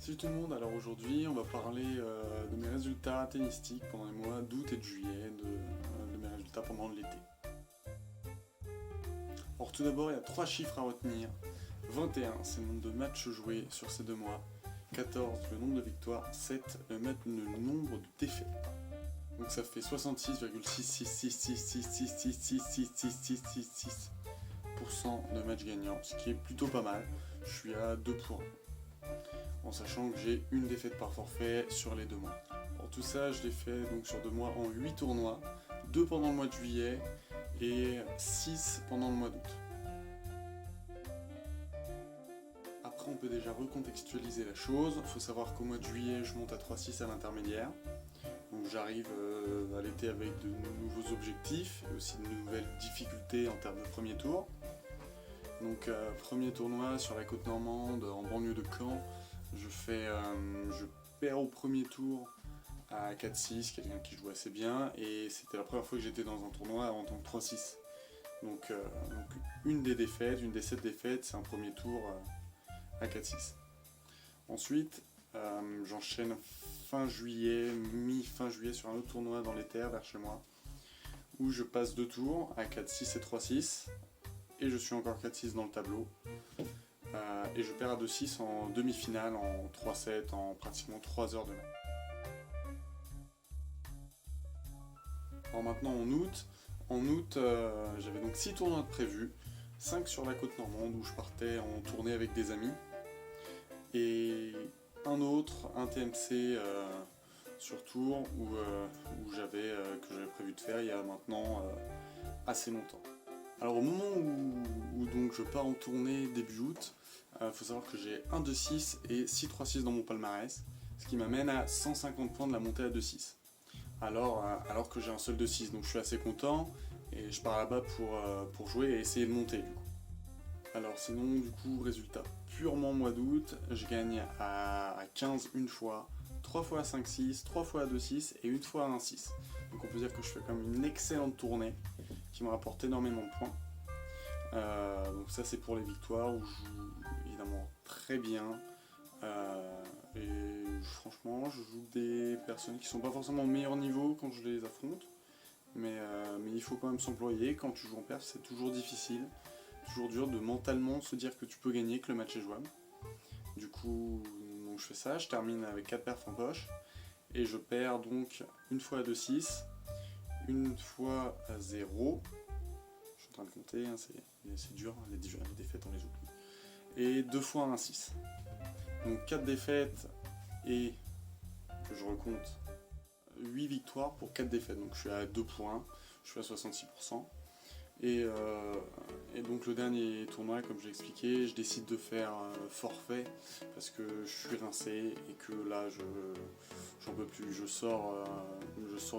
Salut tout le monde, alors aujourd'hui on va parler de mes résultats tennistiques pendant les mois d'août et de juillet, de mes résultats pendant l'été. Alors tout d'abord il y a 3 chiffres à retenir. 21 c'est le nombre de matchs joués sur ces 2 mois, 14 le nombre de victoires, 7 le nombre de défaites. Donc ça fait 66,66666666666% de matchs gagnants, ce qui est plutôt pas mal. Je suis à 2 points. En sachant que j'ai une défaite par forfait sur les 2 mois. Alors tout ça, je l'ai fait donc sur 2 mois en 8 tournois, 2 pendant le mois de juillet et 6 pendant le mois d'août. Après, on peut déjà recontextualiser la chose. Il faut savoir qu'au mois de juillet, je monte à 3-6 à l'intermédiaire. Donc j'arrive à l'été avec de nouveaux objectifs et aussi de nouvelles difficultés en termes de premier tour. Donc premier tournoi sur la côte normande, en banlieue de Caen. Je perds au premier tour à 4-6, quelqu'un qui joue assez bien, et c'était la première fois que j'étais dans un tournoi en tant que 3-6. Donc une des 7 défaites, c'est un premier tour à 4-6. Ensuite, j'enchaîne fin juillet, mi-fin juillet sur un autre tournoi dans les terres vers chez moi, où je passe 2 tours à 4-6 et 3-6, et je suis encore 4-6 dans le tableau. Et je perds à 2-6 en demi-finale, en 3-7, en pratiquement 3 heures de match. Alors maintenant en août j'avais donc 6 tournois de prévus, 5 sur la côte normande où je partais en tournée avec des amis, et un TMC sur tour que j'avais prévu de faire il y a maintenant assez longtemps. Alors au moment où donc je pars en tournée début août, faut savoir que j'ai un 2-6 et 6-3-6 dans mon palmarès, ce qui m'amène à 150 points de la montée à 2-6. Alors que j'ai un seul 2-6, donc je suis assez content et je pars là-bas pour jouer et essayer de monter du coup. Alors sinon du coup, résultat purement mois d'août, je gagne à 15 une fois, 3 fois à 5-6, 3 fois à 2-6 et une fois à 1-6. Donc on peut dire que je fais quand même une excellente tournée qui me rapporte énormément de points. Donc ça c'est pour les victoires où je joue évidemment très bien. Et franchement je joue des personnes qui sont pas forcément au meilleur niveau quand je les affronte. Mais il faut quand même s'employer. Quand tu joues en perf c'est toujours difficile. Toujours dur de mentalement se dire que tu peux gagner, que le match est jouable. Du coup donc je fais ça, je termine avec 4 perfs en poche. Et je perds donc une fois à 2-6, une fois à 0. Je suis en train de compter, hein, c'est dur, les défaites on les oublie. Et 2 fois à 1-6. Donc 4 défaites et que je recompte 8 victoires pour 4 défaites. Donc je suis à 2 points, je suis à 66%. Et donc le dernier tournoi, comme j'ai expliqué, je décide de faire forfait parce que je suis rincé et que là j'en peux plus. Je sors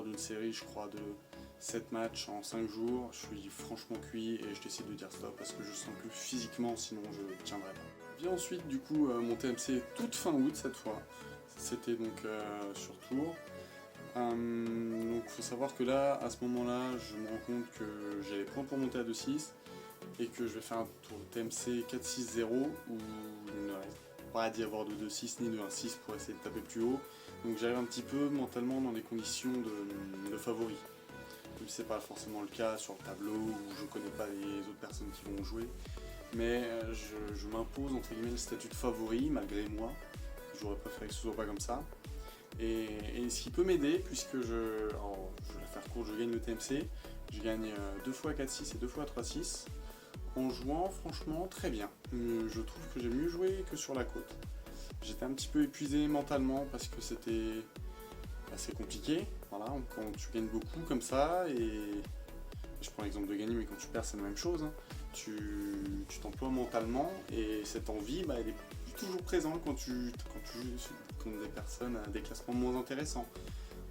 d'une série, je crois, de 7 matchs en 5 jours. Je suis franchement cuit et je décide de dire stop parce que je sens plus physiquement, sinon je tiendrai pas. Vient ensuite du coup mon TMC toute fin août cette fois. C'était donc sur tour. Donc il faut savoir que là, à ce moment-là, je me rends compte que j'ai les points pour monter à 2-6 et que je vais faire un tour TMC 4-6-0 où il ne reste pas d'y avoir de 2-6 ni de 1-6 pour essayer de taper plus haut. Donc j'arrive un petit peu mentalement dans des conditions de favori. Même si c'est pas forcément le cas sur le tableau où je connais pas les autres personnes qui vont jouer. Mais je m'impose entre guillemets le statut de favori malgré moi. J'aurais préféré que ce soit pas comme ça. Et ce qui peut m'aider, puisque je vais la faire court, je gagne le TMC, je gagne 2 fois à 4-6 et 2 fois à 3-6, en jouant franchement très bien. Je trouve que j'ai mieux joué que sur la côte. J'étais un petit peu épuisé mentalement parce que c'était assez compliqué, voilà, quand tu gagnes beaucoup comme ça, et je prends l'exemple de gagner, mais quand tu perds c'est la même chose, hein. Tu t'emploies mentalement, et cette envie, elle est toujours présente quand tu joues contre des personnes à des classements moins intéressants.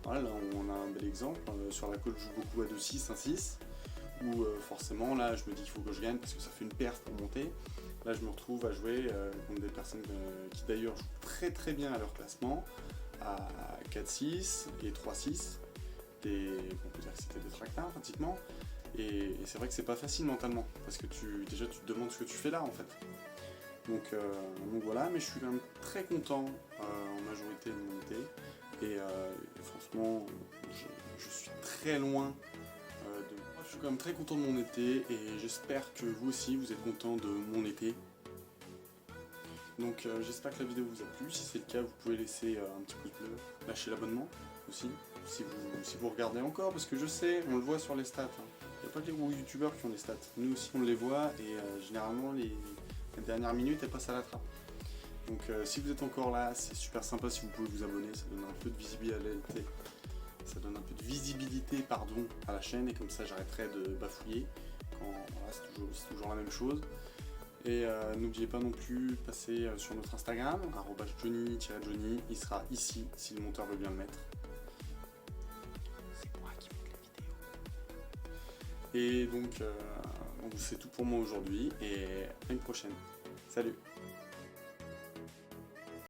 Voilà, là on a un bel exemple, sur la côte je joue beaucoup à 2-6, 1-6, où forcément là je me dis qu'il faut que je gagne parce que ça fait une perf pour monter. Là je me retrouve à jouer contre des personnes qui d'ailleurs jouent très très bien à leur classement, à 4-6 et 3-6, on peut dire que c'était des tractards pratiquement, et c'est vrai que c'est pas facile mentalement, parce que déjà tu te demandes ce que tu fais là en fait. Donc voilà, mais je suis quand même très content en majorité de mon été. Et franchement, je suis très loin de... Moi, je suis quand même très content de mon été et j'espère que vous aussi vous êtes content de mon été. Donc j'espère que la vidéo vous a plu. Si c'est le cas, vous pouvez laisser un petit pouce bleu, lâcher l'abonnement aussi, si vous regardez encore, parce que je sais, on le voit sur les stats. Il n'y a pas que les gros youtubeurs qui ont des stats. Nous aussi on les voit et généralement les dernières minutes elles passent à la trappe. Donc si vous êtes encore là, c'est super sympa si vous pouvez vous abonner, ça donne un peu de visibilité. Ça donne un peu de visibilité à la chaîne et comme ça j'arrêterai de bafouiller quand voilà, c'est toujours la même chose. Et n'oubliez pas non plus de passer sur notre Instagram, @johnny-johnny, il sera ici si le monteur veut bien le mettre. C'est moi qui monte les vidéos. Et donc c'est tout pour moi aujourd'hui et à une prochaine. Salut!